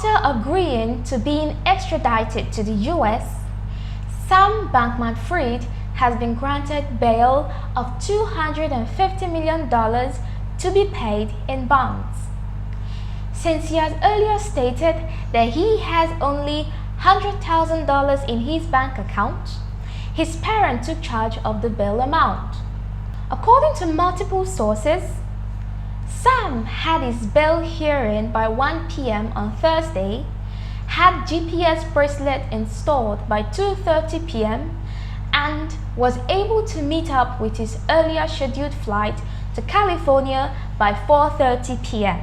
After agreeing to being extradited to the US, Sam Bankman-Fried has been granted bail of $250 million to be paid in bonds. Since he has earlier stated that he has only $100,000 in his bank account, his parents took charge of the bail amount. According to multiple sources, Sam had his bail hearing by 1 p.m. on Thursday, had GPS bracelet installed by 2:30 p.m. and was able to meet up with his earlier scheduled flight to California by 4:30 p.m.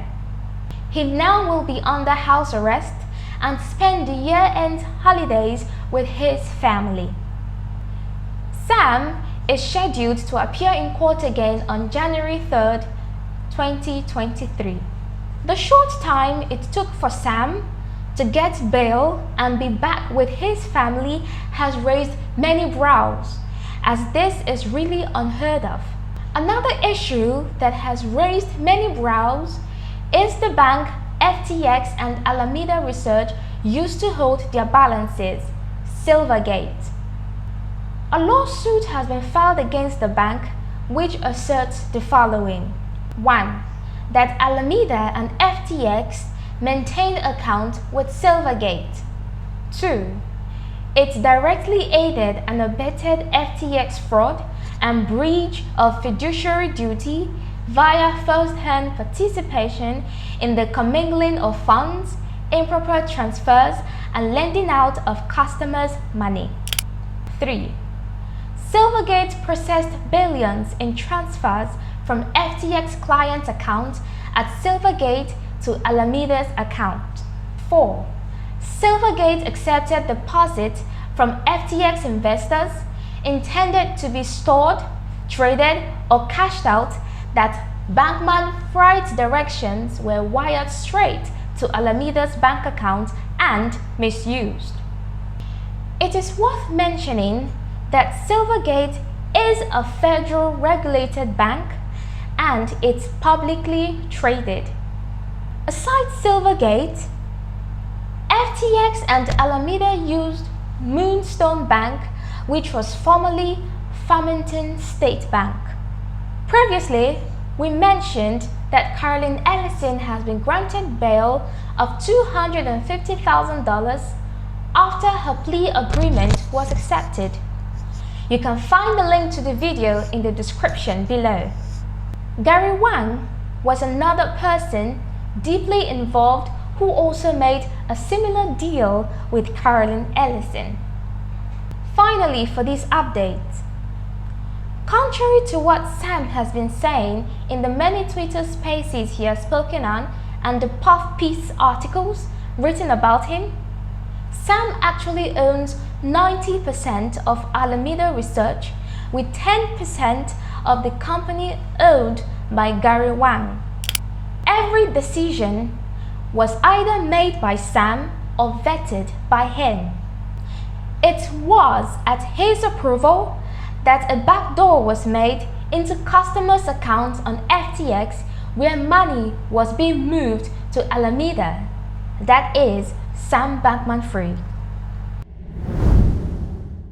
He now will be under house arrest and spend the year-end holidays with his family. Sam is scheduled to appear in court again on January 3rd, 2023. The short time it took for Sam to get bail and be back with his family has raised many brows, as this is really unheard of. Another issue that has raised many brows is the bank FTX and Alameda Research used to hold their balances, Silvergate. A lawsuit has been filed against the bank which asserts the following. 1. That Alameda and FTX maintained accounts with Silvergate. 2. It directly aided and abetted FTX fraud and breach of fiduciary duty via first-hand participation in the commingling of funds, improper transfers, and lending out of customers' money. 3. Silvergate processed billions in transfers from FTX client accounts at Silvergate to Alameda's account. 4. Silvergate accepted deposits from FTX investors intended to be stored, traded, or cashed out that Bankman-Fried's directions were wired straight to Alameda's bank account and misused. It is worth mentioning that Silvergate is a federal regulated bank and it's publicly traded. Aside Silvergate, FTX and Alameda used Moonstone Bank, which was formerly Farmington State Bank. Previously, we mentioned that Carolyn Ellison has been granted bail of $250,000 after her plea agreement was accepted. You can find the link to the video in the description below. Gary Wang was another person deeply involved who also made a similar deal with Carolyn Ellison. Finally, for this update, contrary to what Sam has been saying in the many Twitter spaces he has spoken on and the puff piece articles written about him, Sam actually owns 90% of Alameda Research, with 10% of the company owned by Gary Wang. Every decision was either made by Sam or vetted by him. It was at his approval that a backdoor was made into customers' accounts on FTX where money was being moved to Alameda, that is Sam Bankman-Fried.